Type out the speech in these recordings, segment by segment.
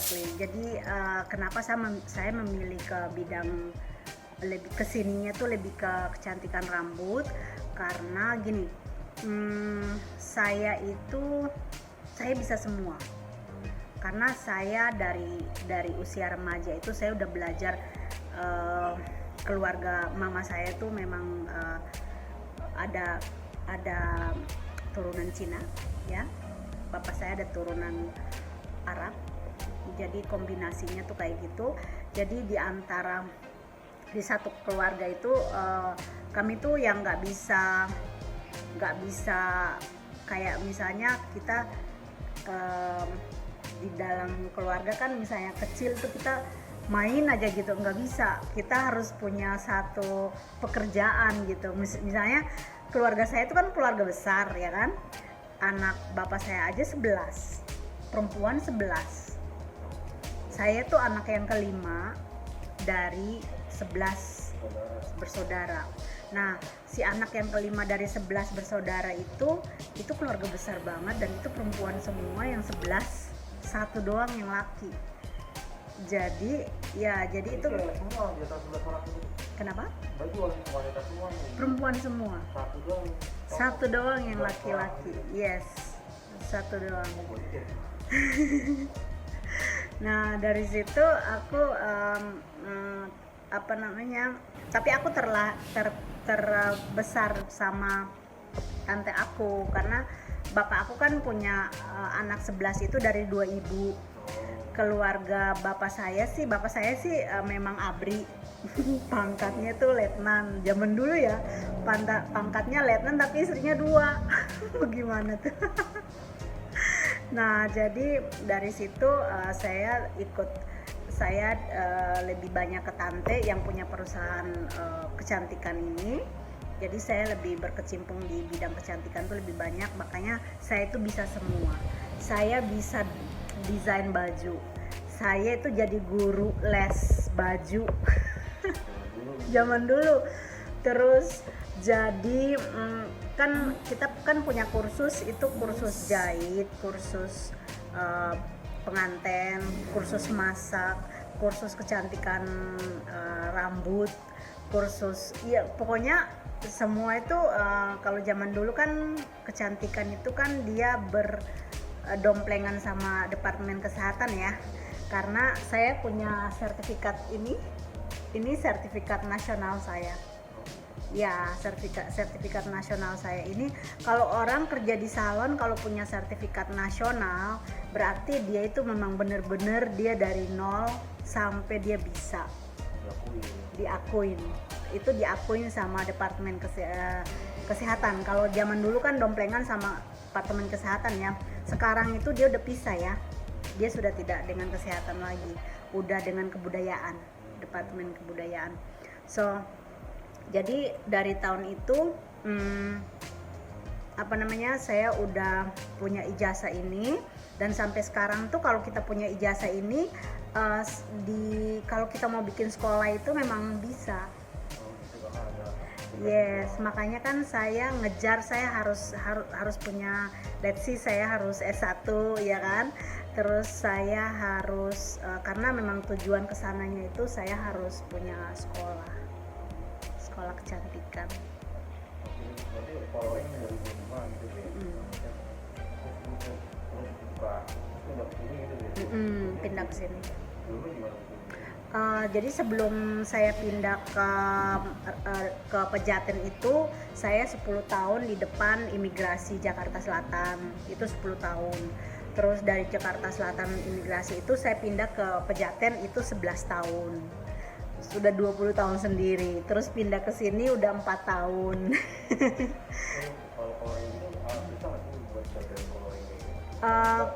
exactly. Jadi kenapa saya memilih ke bidang lebih kesininya tuh lebih ke kecantikan rambut karena gini, saya bisa semua karena saya dari usia remaja itu saya udah belajar. Keluarga mama saya tuh memang ada turunan Cina ya, bapak saya ada turunan Arab, jadi kombinasinya tuh kayak gitu. Jadi di satu keluarga itu kami tuh yang nggak bisa kayak misalnya kita di dalam keluarga kan misalnya kecil tuh kita main aja gitu, nggak bisa, kita harus punya satu pekerjaan gitu. Misalnya keluarga saya itu kan keluarga besar ya kan, anak bapak saya aja 11, perempuan 11, saya tuh anak yang kelima dari 11 bersaudara. Nah, si anak yang kelima dari 11 bersaudara itu keluarga besar banget, dan itu perempuan semua yang 11, satu doang yang laki. Jadi itu semua di atas 11 orang itu. Kenapa? Baju wanita semua nih. Perempuan semua. Satu doang yang laki-laki. Yes. Satu doang. Nah, dari situ aku tapi aku terbesar sama tante aku karena bapak aku kan punya anak 11 itu dari 2 ibu. Keluarga bapak saya sih memang ABRI. Pangkatnya tuh letnan zaman dulu ya, pangkatnya letnan tapi istrinya 2. Gimana tuh. Nah, jadi dari situ saya lebih banyak ke tante yang punya perusahaan kecantikan ini. Jadi saya lebih berkecimpung di bidang kecantikan tuh lebih banyak, makanya saya itu bisa semua. Saya bisa desain baju, saya itu jadi guru les baju zaman dulu. Terus jadi kita kan punya kursus, itu kursus jahit, kursus pengantin, kursus masak, kursus kecantikan rambut, kursus ya pokoknya semua itu. Kalau zaman dulu kan kecantikan itu kan dia berdomplengan sama Departemen Kesehatan ya, karena saya punya sertifikat ini sertifikat nasional saya ya. Sertifikat nasional saya ini, kalau orang kerja di salon kalau punya sertifikat nasional berarti dia itu memang benar-benar dia dari nol sampai dia bisa diakuin sama Departemen Kesehatan. Kalau zaman dulu kan domplengan sama Departemen Kesehatan ya. Sekarang itu dia udah pisah ya, dia sudah tidak dengan kesehatan lagi, udah dengan kebudayaan, Departemen Kebudayaan. So jadi dari tahun itu saya udah punya ijazah ini, dan sampai sekarang tuh kalau kita punya ijazah ini kalau kita mau bikin sekolah itu memang bisa. Yes, makanya kan saya ngejar, saya harus punya, let's see, saya harus S1 ya kan. Terus saya harus karena memang tujuan kesananya itu saya harus punya sekolah kecantikan. Berarti following dari rumah gitu ya. Pindah ke sini. Dulu gimana? Jadi sebelum saya pindah ke Pejaten itu saya 10 tahun di depan imigrasi Jakarta Selatan, itu 10 tahun. Terus dari Jakarta Selatan imigrasi itu saya pindah ke Pejaten itu 11 tahun. Sudah 20 tahun sendiri. Terus pindah ke sini udah 4 tahun. Kalau following itu bisa nggak sih buat belajar following kayak gitu?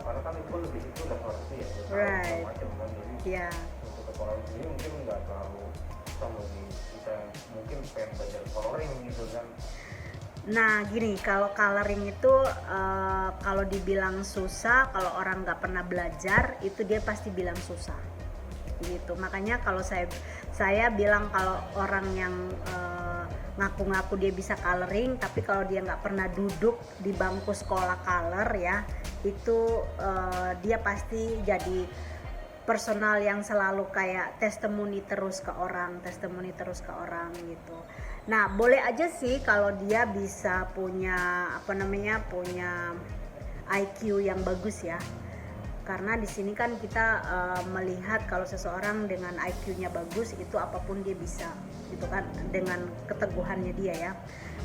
Karena kan itu lebih itu udah ngerti ya, Right. macam kan, jadi Ya. untuk following sendiri mungkin nggak terlalu susah bagi kita mungkin pengen belajar following gitu kan. Nah gini, kalau coloring itu kalau dibilang susah, kalau orang nggak pernah belajar itu dia pasti bilang susah gitu. Makanya kalau saya bilang kalau orang yang ngaku-ngaku dia bisa coloring, tapi kalau dia nggak pernah duduk di bangku sekolah color ya, itu dia pasti jadi personal yang selalu kayak testimoni terus ke orang gitu. Nah, boleh aja sih kalau dia bisa punya punya IQ yang bagus ya. Karena di sini kan kita melihat kalau seseorang dengan IQ-nya bagus itu apapun dia bisa, gitu kan, dengan keteguhannya dia ya.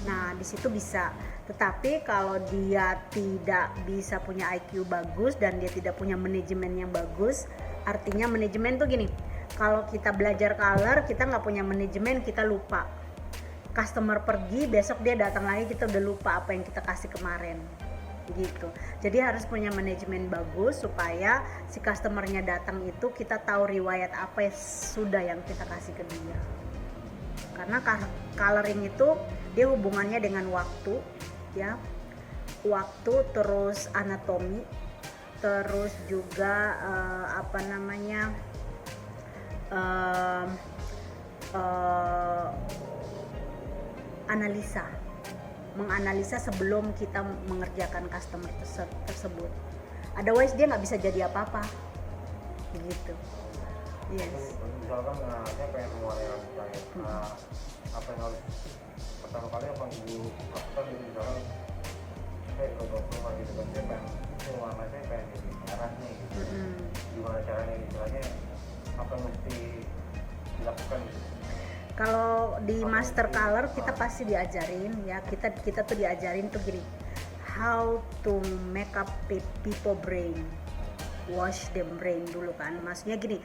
Nah, di situ bisa. Tetapi kalau dia tidak bisa punya IQ bagus dan dia tidak punya manajemen yang bagus, artinya manajemen tuh gini. Kalau kita belajar color, kita nggak punya manajemen, kita lupa. Customer pergi, besok dia datang lagi, kita udah lupa apa yang kita kasih kemarin. Gitu. Jadi harus punya manajemen bagus supaya si customernya datang itu kita tahu riwayat apa sudah yang kita kasih ke dia. Karena coloring itu dia hubungannya dengan waktu ya. Waktu, terus anatomi, terus juga analisa, menganalisa sebelum kita mengerjakan customer tersebut. Otherwise dia nggak bisa jadi apa-apa, gitu. Yes. Misalkan saya pengen mewarnai rambut saya, apa yang harus pertama kali apa yang dulu lakukan itu, misalkan saya ke dokter gitu kan, saya pengen warna saya pengen jadi merah nih gitu. Gimana caranya, istilahnya apa yang mesti dilakukan gitu? Kalau di master color kita pasti diajarin ya, kita tuh diajarin tuh gini, how to make up people brain, wash them brain dulu kan, maksudnya gini,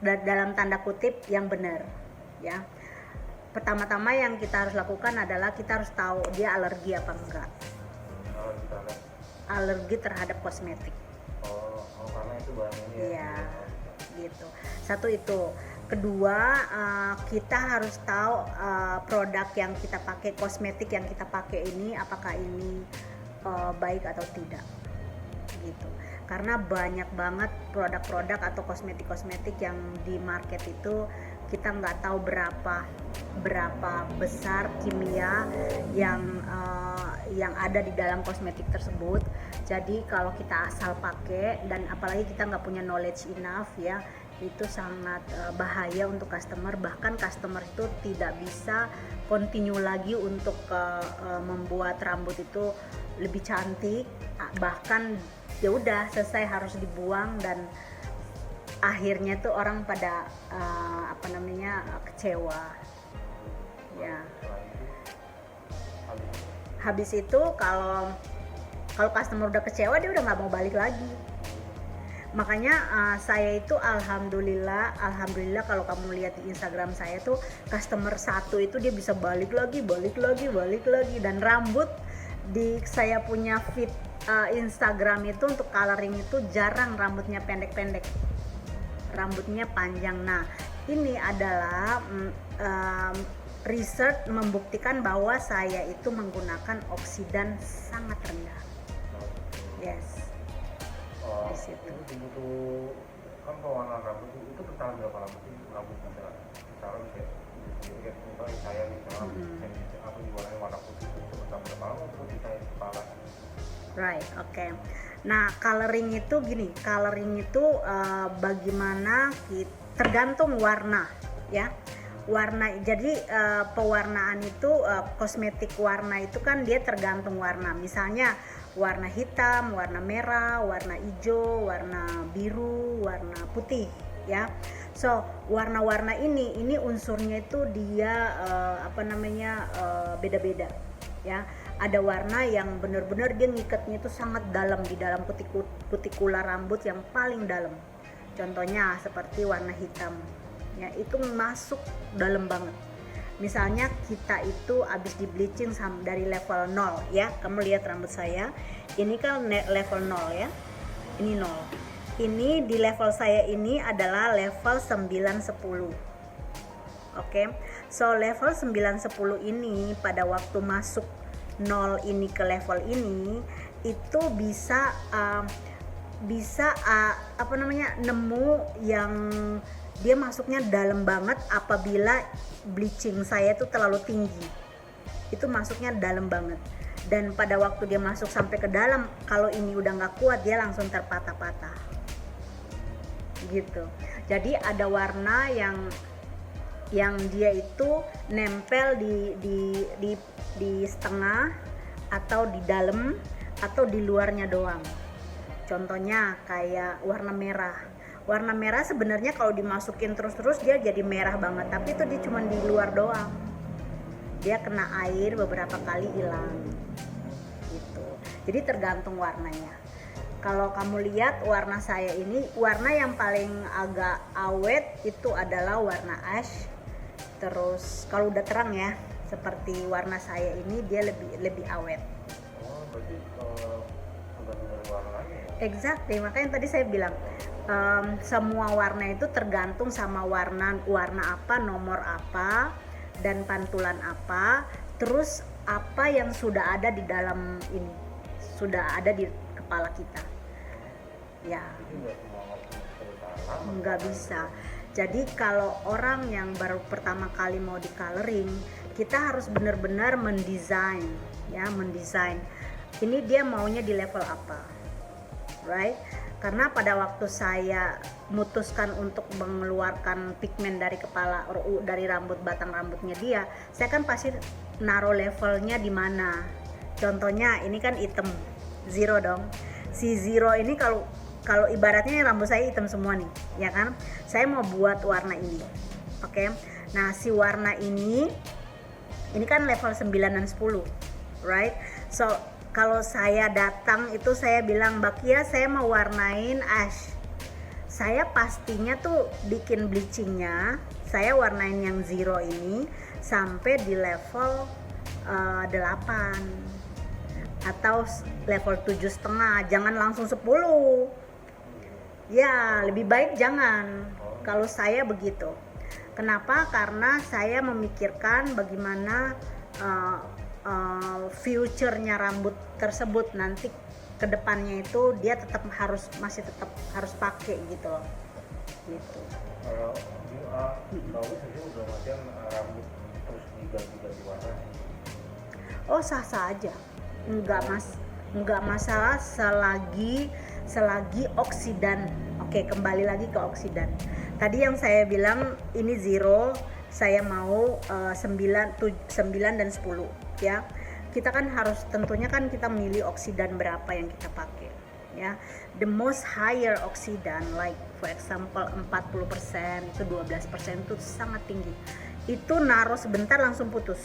dalam tanda kutip yang benar ya. Pertama-tama yang kita harus lakukan adalah kita harus tahu dia alergi apa enggak, alergi terhadap kosmetik. Karena itu bahan ini ya gitu. Satu itu. Kedua, kita harus tahu produk yang kita pakai, kosmetik yang kita pakai ini apakah ini baik atau tidak, gitu. Karena banyak banget produk-produk atau kosmetik-kosmetik yang di market itu kita nggak tahu berapa besar kimia yang ada di dalam kosmetik tersebut. Jadi kalau kita asal pakai dan apalagi kita nggak punya knowledge enough ya, itu sangat bahaya untuk customer. Bahkan customer itu tidak bisa continue lagi untuk membuat rambut itu lebih cantik, bahkan ya udah selesai harus dibuang, dan akhirnya tuh orang pada kecewa ya. Habis itu kalau customer udah kecewa, dia udah nggak mau balik lagi. Makanya saya itu alhamdulillah kalau kamu lihat di Instagram saya tuh, customer satu itu dia bisa balik lagi, dan rambut di saya punya feed Instagram itu untuk coloring itu jarang rambutnya pendek-pendek, rambutnya panjang. Nah, ini adalah research membuktikan bahwa saya itu menggunakan oksidan sangat rendah. Yes. Itu butuh kan pewarnaan rambut itu bertahan berapa lama sih rambut misalnya misalnya saya misalnya aku diwarnai warna putih itu bertahan berapa lama terus saya kepala. Right, okay. Nah, coloring itu gini, bagaimana tergantung warna ya. Warna, jadi pewarnaan itu kosmetik warna itu kan dia tergantung warna. Misalnya warna hitam, warna merah, warna hijau, warna biru, warna putih ya. So warna-warna ini unsurnya itu dia beda-beda ya. Ada warna yang benar-benar dia ngikatnya itu sangat dalam, di dalam kutikula rambut yang paling dalam. Contohnya seperti warna hitam ya, itu masuk dalam banget. Misalnya kita itu habis di bleaching dari level 0 ya. Kamu lihat rambut saya, ini kan level 0 ya. Ini 0. Ini di level saya ini adalah level 9-10. Oke. So level 9-10 ini pada waktu masuk 0 ini ke level ini itu bisa nemu yang dia masuknya dalam banget apabila bleaching saya tuh terlalu tinggi. Itu masuknya dalam banget. Dan pada waktu dia masuk sampai ke dalam, kalau ini udah nggak kuat, dia langsung terpatah-patah. gitu. Jadi ada warna yang dia itu nempel di setengah atau di dalam atau di luarnya doang. Contohnya kayak warna merah. Warna merah sebenarnya kalau dimasukin terus-terus dia jadi merah banget, tapi itu dia cuma di luar doang. Dia kena air beberapa kali hilang. Gitu. Jadi tergantung warnanya. Kalau kamu lihat warna saya ini, warna yang paling agak awet itu adalah warna ash. Terus kalau udah terang ya, seperti warna saya ini dia lebih awet. Oh, berarti tergantung dari warnanya ya? Exactly, makanya tadi saya bilang semua warna itu tergantung sama warna apa, nomor apa, dan pantulan apa, terus apa yang sudah ada di dalam ini, sudah ada di kepala kita. Ya, Jadi nggak semua perusahaan sama. nggak bisa. Jadi kalau orang yang baru pertama kali mau di coloring, kita harus benar-benar mendesain. Ini dia maunya di level apa, right? Karena pada waktu saya memutuskan untuk mengeluarkan pigmen dari kepala, dari rambut, batang rambutnya dia, saya kan pasti naruh levelnya di mana. Contohnya ini kan hitam, zero dong. Si zero ini kalau ibaratnya rambut saya hitam semua nih, ya kan? Saya mau buat warna ini, oke? Nah si warna ini kan level 9 dan 10, right? So kalau saya datang itu saya bilang, Mbak Kia saya mau warnain ash. Saya pastinya tuh bikin bleachingnya, saya warnain yang zero ini sampai di level 8 atau level 7,5, jangan langsung 10. Ya, lebih baik jangan. Kalau saya begitu. Kenapa? Karena saya memikirkan bagaimana future-nya rambut tersebut nanti ke depannya itu dia masih tetap harus pakai gitu loh. Gitu. Kalau tahu sih udah macam rambut terus diganti warna. Oh, sah-sah aja. Enggak masalah selagi oksidan. Oke, kembali lagi ke oksidan. Tadi yang saya bilang ini zero, saya mau 9 dan 10 ya. Kita kan harus tentunya kan kita milih oksidan berapa yang kita pakai ya. The most higher oksidan like for example 40% itu 12% itu sangat tinggi. Itu naruh sebentar langsung putus.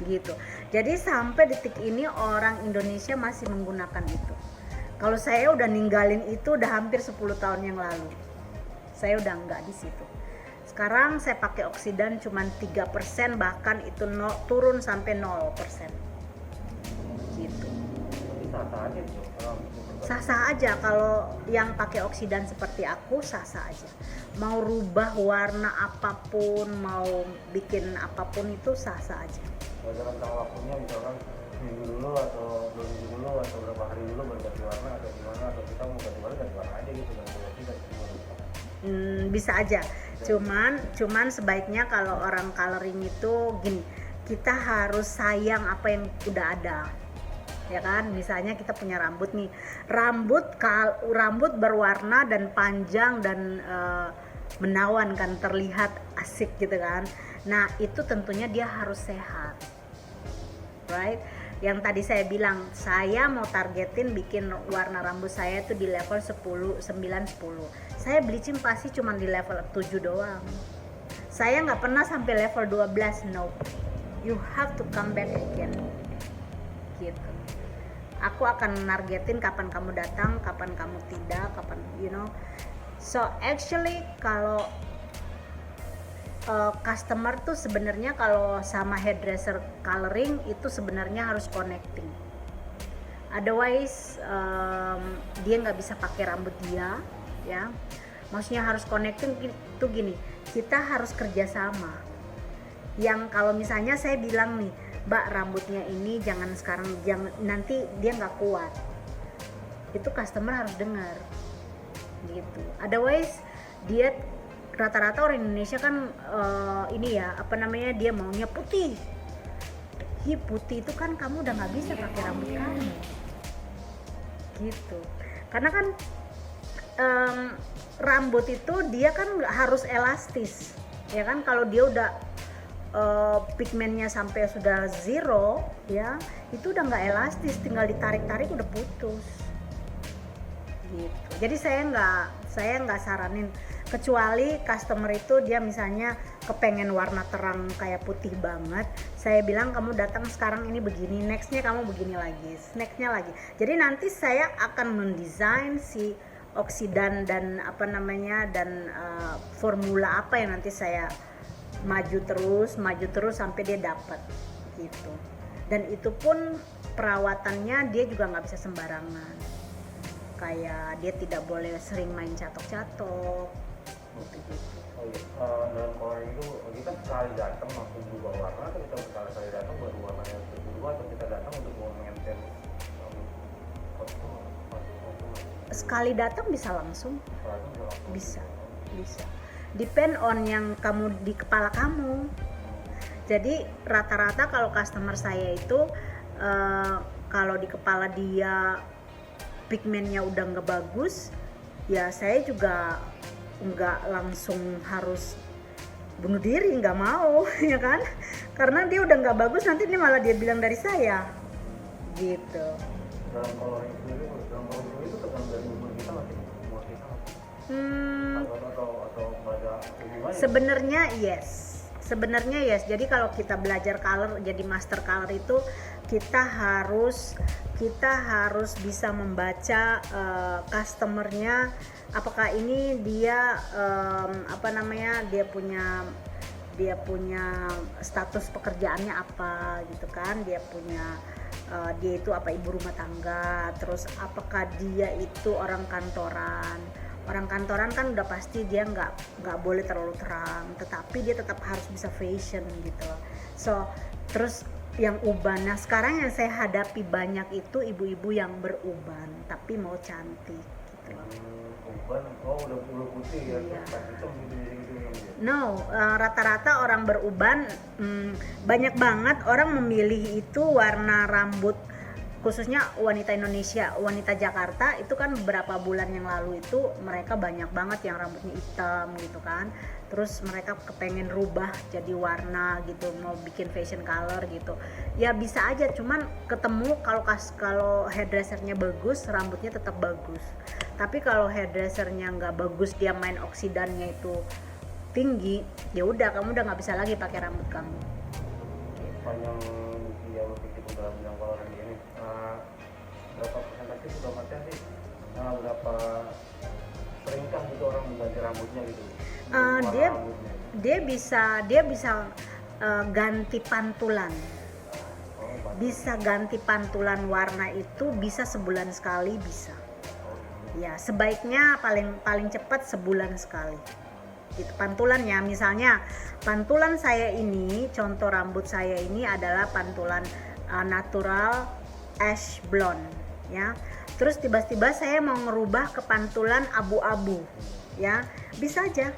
Gitu. Jadi sampai detik ini orang Indonesia masih menggunakan itu. Kalau saya udah ninggalin itu udah hampir 10 tahun yang lalu. Saya udah enggak di situ. Sekarang saya pakai oksidan cuma 3%, bahkan itu turun sampai 0%. Gitu. Sah-sah aja tuh. Sah-sah aja kalau yang pakai oksidan seperti aku, sah-sah aja. Mau rubah warna apapun, mau bikin apapun itu sah-sah aja. Ada rentang waktunya misalkan minggu dulu atau 2 minggu dulu atau berapa hari dulu baru ganti warna atau gimana, atau kita mau ganti warna aja gitu, ganti warna. Bisa aja. Cuman sebaiknya kalau orang coloring itu gini, kita harus sayang apa yang udah ada. Ya kan, misalnya kita punya rambut nih, rambut berwarna dan panjang dan menawan kan, terlihat asik gitu kan. Nah itu tentunya dia harus sehat, right? Yang tadi saya bilang, saya mau targetin bikin warna rambut saya tuh di level 9, 10. Saya bleaching pasti cuma di level 7 doang. Saya nggak pernah sampai level 12, no. You have to come back again. Gitu. Aku akan nargetin kapan kamu datang, kapan kamu tidak, kapan, you know. So actually kalau customer tuh sebenarnya kalau sama hairdresser coloring itu sebenarnya harus connecting. Otherwise dia nggak bisa pakai rambut dia, ya. Maksudnya harus connecting itu gini, kita harus kerjasama. Yang kalau misalnya saya bilang nih, Mbak rambutnya ini jangan sekarang, jangan nanti dia nggak kuat. Itu customer harus dengar, gitu. Otherwise dia rata-rata orang Indonesia kan ini ya apa namanya, dia maunya putih. Putih itu kan kamu udah nggak bisa pakai rambut kamu, gitu. Karena kan rambut itu dia kan nggak harus elastis, ya kan? Kalau dia udah pigmennya sampai sudah zero, ya itu udah nggak elastis, tinggal ditarik-tarik udah putus. Gitu. Jadi saya nggak saranin, kecuali customer itu dia misalnya kepengen warna terang kayak putih banget, saya bilang kamu datang sekarang ini begini, nextnya kamu begini lagi, nextnya lagi. Jadi nanti saya akan mendesain si oksidan dan formula apa yang nanti saya maju terus sampai dia dapat gitu. Dan itu pun perawatannya dia juga nggak bisa sembarangan, kayak dia tidak boleh sering main catok-catok gitu. Oh iya, dalam coloring itu kita sekali datang langsung berubah warna, atau kita sekali datang baru warnanya berubah, atau kita datang untuk mau maintain kostum? Sekali datang bisa langsung, Bisa. depend on yang kamu di kepala kamu. Jadi rata-rata kalau customer saya itu kalau di kepala dia pigmennya udah nggak bagus, ya saya juga nggak langsung harus bunuh diri, nggak mau ya kan, karena dia udah nggak bagus nanti dia malah dia bilang dari saya gitu. Dalam coloring sendiri itu tergantung dari umur kita masih atau pada hubungannya? Sebenarnya yes. Jadi kalau kita belajar color, jadi master color itu kita harus bisa membaca customernya, apakah ini dia dia punya status pekerjaannya apa gitu kan, dia itu apa, ibu rumah tangga, terus apakah dia itu orang kantoran kan udah pasti dia nggak boleh terlalu terang, tetapi dia tetap harus bisa fashion gitu. So terus yang uban, nah sekarang yang saya hadapi banyak itu ibu-ibu yang beruban tapi mau cantik gitu. Uban, udah putih ya, iya. hitam gitu. No, rata-rata orang beruban, banyak banget orang memilih itu warna rambut, khususnya wanita Indonesia, wanita Jakarta itu kan beberapa bulan yang lalu itu mereka banyak banget yang rambutnya hitam gitu kan, terus mereka kepengen rubah jadi warna gitu, mau bikin fashion color gitu, ya bisa aja, cuman ketemu kalau hairdressernya bagus rambutnya tetap bagus, tapi kalau hairdressernya nggak bagus, dia main oksidannya itu tinggi, ya udah kamu udah nggak bisa lagi pakai rambut kamu. Panjang dia begitu dalam bidang coloring ini, berapa persentase sudah macam sih, berapa seringkah gitu orang mengganti rambutnya gitu? Dia bisa ganti pantulan, bisa ganti pantulan warna itu bisa sebulan sekali bisa. Ya sebaiknya paling cepat sebulan sekali. Gitu pantulannya, misalnya pantulan saya ini, contoh rambut saya ini adalah pantulan natural ash blonde ya, terus tiba-tiba saya mau ngerubah ke pantulan abu-abu ya, bisa aja,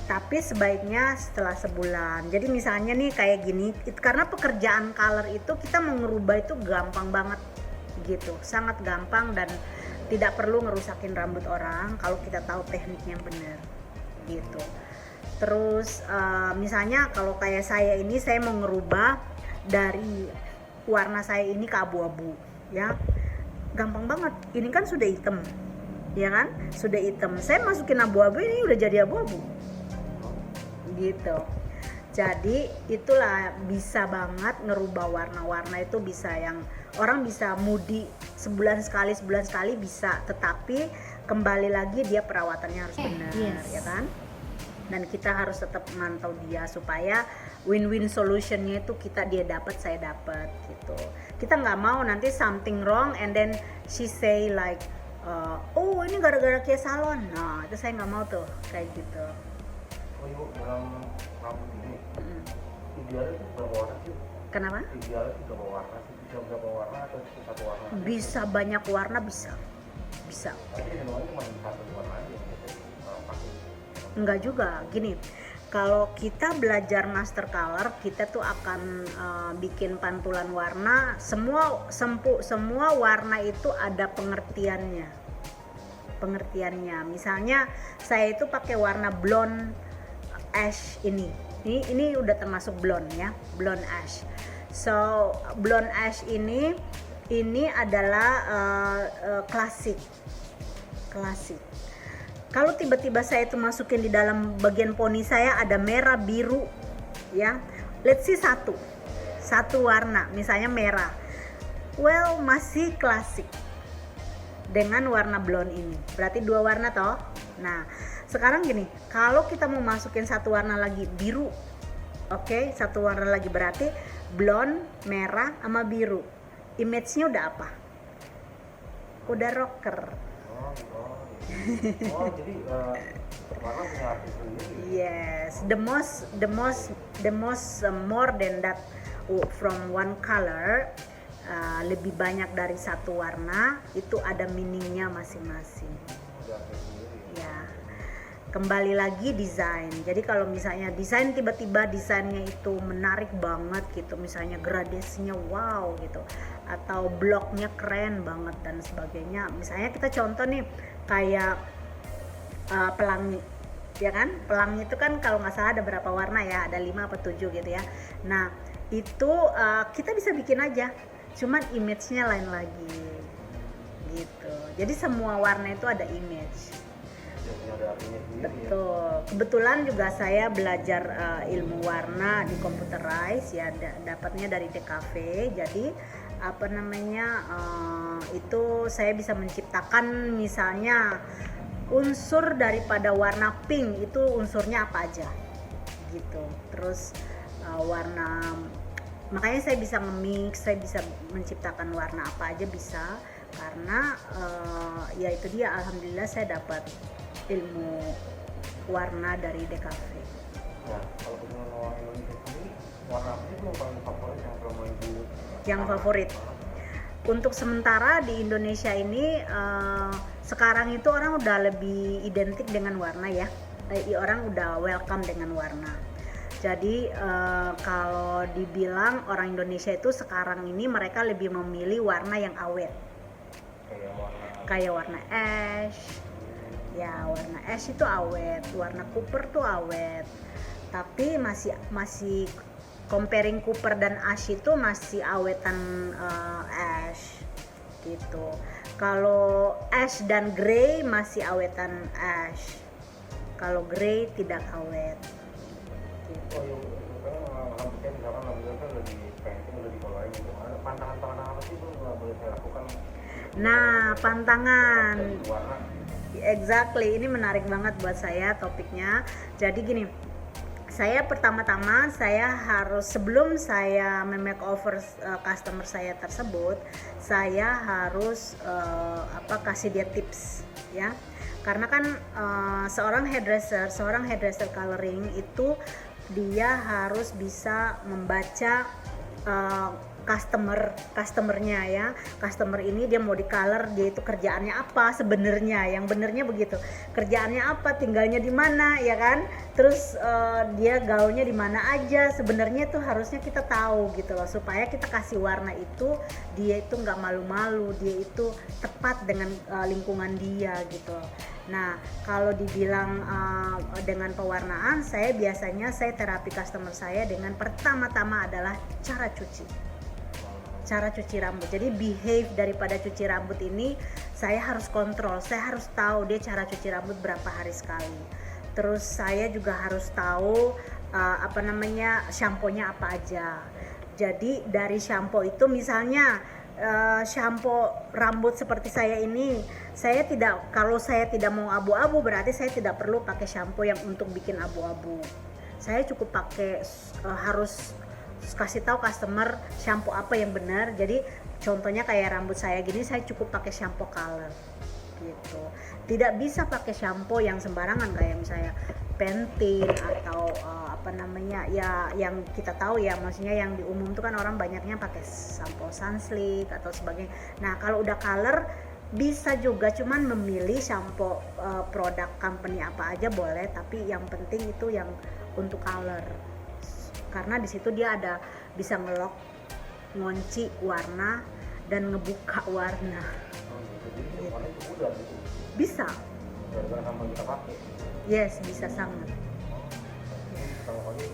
tapi sebaiknya setelah sebulan. Jadi misalnya nih kayak gini, karena pekerjaan color itu kita mau ngerubah itu gampang banget gitu, sangat gampang dan tidak perlu ngerusakin rambut orang kalau kita tahu tekniknya benar gitu. Terus misalnya kalau kayak saya ini, saya mau ngerubah dari warna saya ini ke abu-abu ya, gampang banget, ini kan sudah hitam ya kan, sudah hitam, saya masukin abu-abu, ini udah jadi abu-abu gitu. Jadi itulah bisa banget ngerubah warna-warna itu, bisa yang orang bisa mudi sebulan sekali bisa, tetapi kembali lagi dia perawatannya harus benar ya kan, dan kita harus tetap mantau dia supaya win-win solutionnya itu dia dapat, saya dapat gitu. Kita nggak mau nanti something wrong and then she say like oh ini gara-gara kayak salon, nah itu saya nggak mau tuh kayak gitu. Oh ibu, dalam rambut ini idealnya itu berapa warna sih? Kenapa? Idealnya itu berapa warna sih? Bisa berapa warna atau satu warna? Bisa banyak warna, bisa. Tapi sebenarnya cuma satu warna aja yang biasanya orang pakai. Enggak juga, gini, kalau kita belajar master color, kita tuh akan bikin pantulan warna, semua warna itu ada pengertiannya. pengertiannya. Misalnya saya itu pakai warna blonde ash ini udah termasuk blonde ya, blonde ash. So blonde ash ini adalah klasik. Kalau tiba-tiba saya itu masukin di dalam bagian poni saya ada merah biru ya, let's see satu warna misalnya merah, well masih klasik dengan warna blonde ini, berarti 2 warna toh. Nah sekarang gini, kalau kita mau masukin satu warna lagi biru, oke, satu warna lagi berarti blonde, merah sama biru, image-nya udah apa? Udah rocker. Jadi warna punya arti sendiri. Yes, the most more than that from one color, lebih banyak dari satu warna itu ada meaningnya masing-masing. Punya arti sendiri. Ya, kembali lagi desain. Jadi kalau misalnya desain tiba-tiba desainnya itu menarik banget gitu, misalnya gradasinya wow gitu, atau bloknya keren banget dan sebagainya. Misalnya kita contoh nih kayak pelangi, ya kan? Pelangi itu kan kalau nggak salah ada berapa warna ya? Ada 5 atau 7 gitu ya. Nah itu kita bisa bikin aja, cuman image-nya lain lagi gitu. Jadi semua warna itu ada image. Ada artinya sendiri. Betul. Kebetulan juga saya belajar ilmu warna di Computerize ya, dapatnya dari DKV. Jadi apa namanya itu saya bisa menciptakan misalnya unsur daripada warna pink itu unsurnya apa aja gitu. Terus warna, makanya saya bisa nge-mix, saya bisa menciptakan warna apa aja bisa, karena ya itu dia, alhamdulillah saya dapat ilmu warna dari DKV. Nah, kalau dengan orang Indonesia sendiri, warna apa sih yang paling favorit yang selama Ibu? Yang favorit untuk sementara di Indonesia ini sekarang itu orang udah lebih identik dengan warna ya, orang udah welcome dengan warna. Jadi kalau dibilang orang Indonesia itu sekarang ini mereka lebih memilih warna yang awet, kayak warna ash. Ya, warna ash itu awet, warna copper tuh awet. Tapi masih comparing copper dan ash itu masih awetan ash gitu. Kalau ash dan grey masih awetan ash. Kalau grey tidak awet. Gitu. Oh iya, rambutnya misalkan rambutnya kan udah di painting, udah dikolain gitu. Pantangan-pantangan apa sih yang nggak boleh saya lakukan? Nah, pantangan. Warna. Exactly, ini menarik banget buat saya topiknya. Jadi gini, saya pertama-tama saya harus, sebelum saya makeover customer saya tersebut, saya harus kasih dia tips ya. Karena kan seorang hairdresser coloring itu dia harus bisa membaca customernya ya. Customer ini dia mau di color, dia itu kerjaannya apa sebenarnya, yang benernya begitu, kerjaannya apa, tinggalnya di mana ya kan, terus dia gaulnya di mana aja, sebenarnya tuh harusnya kita tahu gitu loh, supaya kita kasih warna itu dia itu nggak malu-malu, dia itu tepat dengan lingkungan dia gitu. Nah kalau dibilang dengan pewarnaan, saya biasanya terapi customer saya dengan pertama-tama adalah cara cuci rambut. Jadi behave daripada cuci rambut ini saya harus kontrol, saya harus tahu dia cara cuci rambut berapa hari sekali. Terus saya juga harus tahu shampoo-nya apa aja. Jadi dari shampoo itu misalnya shampoo rambut seperti saya ini, kalau saya tidak mau abu-abu berarti saya tidak perlu pakai shampoo yang untuk bikin abu-abu. Saya cukup pakai harus kasih tahu customer shampoo apa yang benar. Jadi contohnya kayak rambut saya gini, saya cukup pakai shampoo color gitu. Tidak bisa pakai shampoo yang sembarangan kayak misalnya Pantene atau ya yang kita tahu ya, maksudnya yang di umum tuh kan orang banyaknya pakai shampoo Sunsilk atau sebagainya. Nah kalau udah color bisa juga, cuman memilih shampoo produk company apa aja boleh, tapi yang penting itu yang untuk color, karena di situ dia ada bisa ngelok, ngunci warna dan ngebuka warna. Jadi semuanya itu udah gitu. Bisa, Gara-gara sampai kita pakai. yes, bisa sangat. Jadi pertama kali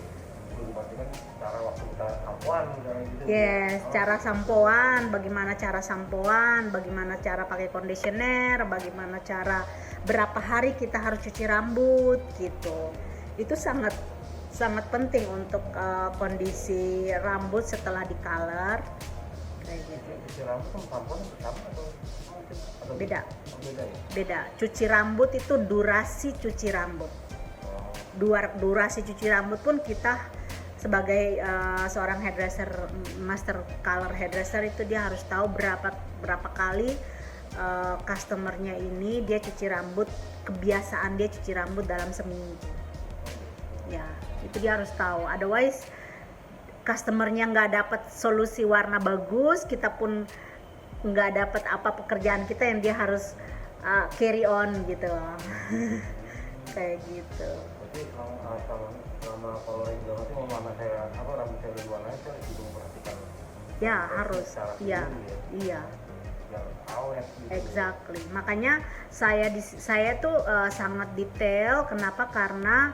perlu dipastikan cara waktu kita sampoan misalnya gitu. Yes, cara sampoan, bagaimana cara sampoan, bagaimana cara pakai conditioner, bagaimana cara berapa hari kita harus cuci rambut gitu. Itu sangat sangat penting untuk kondisi rambut setelah di color kayak gitu. Cuci rambut sama sampoan sama atau Beda. Beda ya? Beda. Cuci rambut itu durasi cuci rambut. Durasi cuci rambut pun kita sebagai seorang hairdresser, master color hairdresser, itu dia harus tahu berapa kali customernya ini dia cuci rambut, kebiasaan dia cuci rambut dalam seminggu. Ya, itu dia harus tahu. Otherwise customernya nggak dapat solusi warna bagus, kita pun nggak dapat apa pekerjaan kita yang dia harus carry on gitu loh. Kayak gitu. Berarti selama coloring banget sih, mau mana saya rambut saya udah warnanya, saya juga memperhatikan. Ya harus. Iya. Iya. Biar awet gitu. Exactly. Makanya saya tuh sangat detail. Kenapa? Karena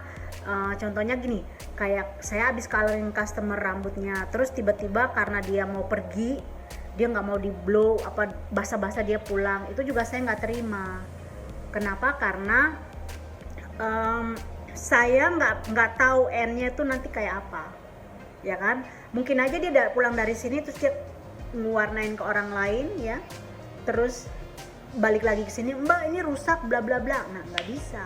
contohnya gini, kayak saya habis coloring customer rambutnya, terus tiba-tiba karena dia mau pergi, dia nggak mau di blow apa basah-basah dia pulang, itu juga saya nggak terima. Kenapa? Karena saya nggak tahu endnya itu nanti kayak apa, ya kan? Mungkin aja dia pulang dari sini terus dia ngewarnain ke orang lain ya, terus balik lagi ke sini, mbak ini rusak bla bla bla. Nah, nggak bisa.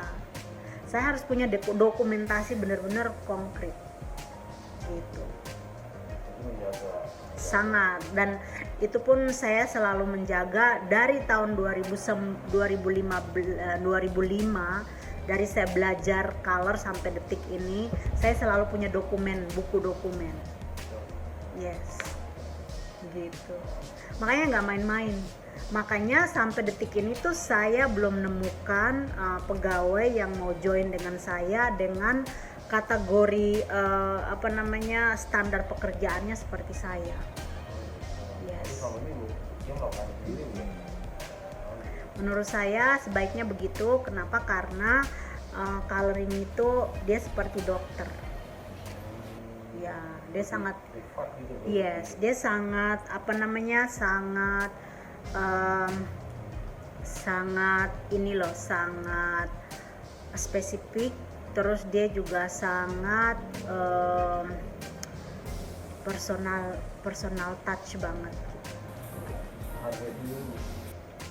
Saya harus punya dokumentasi benar-benar konkret gitu. Sangat. Dan itu pun saya selalu menjaga dari tahun 2005, dari saya belajar color sampai detik ini, saya selalu punya buku dokumen. Yes, gitu. Makanya nggak main-main. Makanya sampai detik ini tuh saya belum menemukan pegawai yang mau join dengan saya dengan kategori standar pekerjaannya seperti saya. Yes. Menurut saya sebaiknya begitu. Kenapa? Karena coloring itu dia seperti dokter. Ya, dia sangat, yes, dia sangat sangat ini loh, sangat spesifik. Terus dia juga sangat personal touch banget.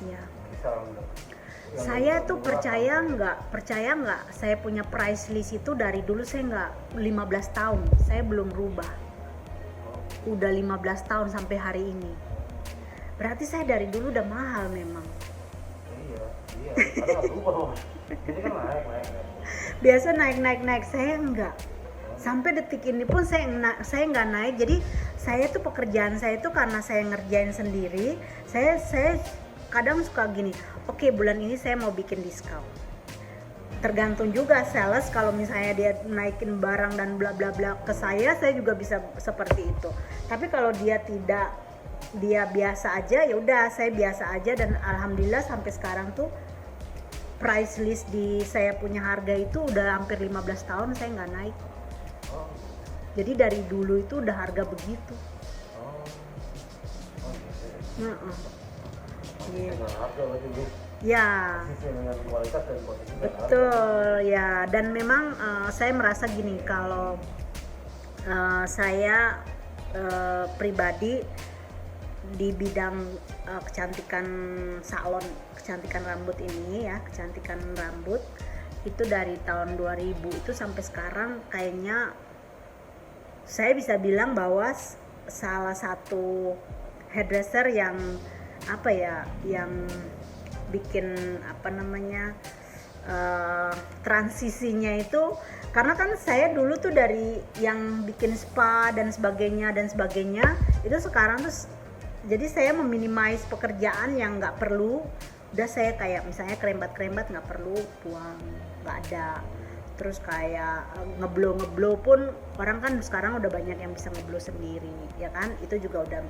Ya. Saya tuh percaya nggak, saya punya price list itu dari dulu. Saya nggak, 15 tahun saya belum rubah, udah 15 tahun sampai hari ini. Berarti saya dari dulu udah mahal memang. Iya, karena nggak rubah. Ini kan naik. Biasa naik, saya enggak. Sampai detik ini pun saya nggak naik. Jadi saya tuh pekerjaan saya tuh karena saya ngerjain sendiri, saya kadang suka gini, oke, bulan ini saya mau bikin diskon. Tergantung juga sales, kalau misalnya dia naikin barang dan bla bla bla ke saya juga bisa seperti itu. Tapi kalau dia tidak, dia biasa aja, ya udah saya biasa aja. Dan alhamdulillah sampai sekarang tuh price list di saya punya harga itu udah hampir 15 tahun saya nggak naik. Jadi dari dulu itu udah harga begitu. Ya, betul ya. Dan memang saya merasa gini, kalau saya pribadi di bidang kecantikan salon, kecantikan rambut ini ya, kecantikan rambut itu dari tahun 2000 itu sampai sekarang, kayaknya saya bisa bilang bahwa salah satu hairdresser yang yang bikin transisinya itu, karena kan saya dulu tuh dari yang bikin spa dan sebagainya itu sekarang tuh, jadi saya meminimais pekerjaan yang nggak perlu. Udah saya kayak misalnya kerembat nggak perlu, buang, nggak ada. Terus kayak ngeblow pun orang kan sekarang udah banyak yang bisa ngeblow sendiri, ya kan? Itu juga udah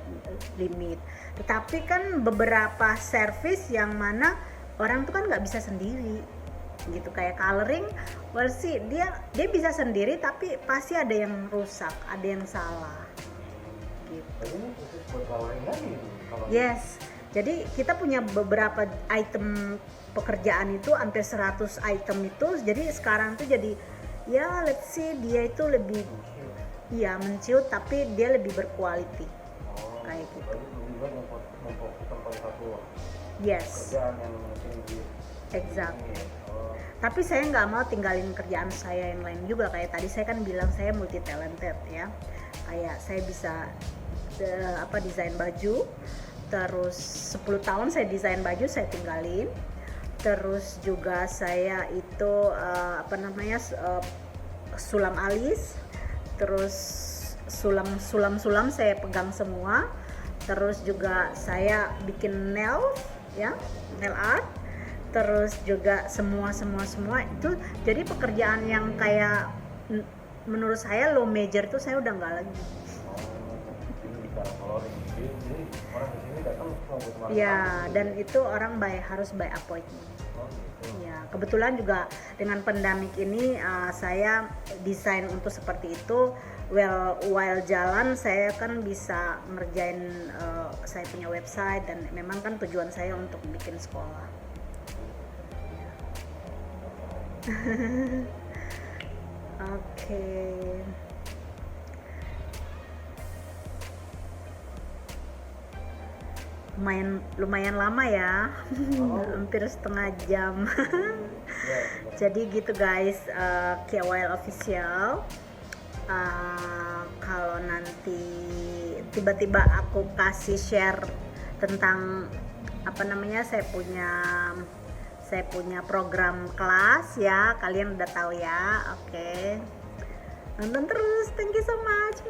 limit. Tetapi kan beberapa service yang mana orang tuh kan nggak bisa sendiri, gitu. Kayak coloring, well sih dia bisa sendiri, tapi pasti ada yang rusak, ada yang salah, gitu. Jadi ini khusus buat coloring lagi kalau Yes, jadi kita punya beberapa item pekerjaan itu hampir 100 item itu, jadi sekarang tuh jadi ya let's see dia itu lebih ya menciut tapi dia lebih berkualiti kayak gitu. Jadi lebih baik memfokuskan pada satu Yes, kerjaan yang mungkin di exact. ini. Tapi saya nggak mau tinggalin kerjaan saya yang lain juga. Kayak tadi saya kan bilang saya multi talented ya, kayak saya bisa desain baju, terus 10 tahun saya desain baju saya tinggalin. Terus juga saya itu sulam alis, terus sulam saya pegang semua. Terus juga saya bikin nail art. Terus juga semua itu jadi pekerjaan yang kayak menurut saya low major itu saya udah nggak lagi. Ini bicara coloring. Jadi orang di sini datang cuma buat makan. Ya, dan itu orang harus by appointment. Ya, kebetulan juga dengan pandemik ini saya desain untuk seperti itu. While jalan saya kan bisa ngerjain saya punya website, dan memang kan tujuan saya untuk bikin sekolah. Oke. Lumayan lama ya. Hampir setengah jam. Jadi gitu guys, KWL official. Kalau nanti tiba-tiba aku kasih share tentang saya punya program kelas ya, kalian udah tahu ya. Oke. Nonton terus, thank you so much.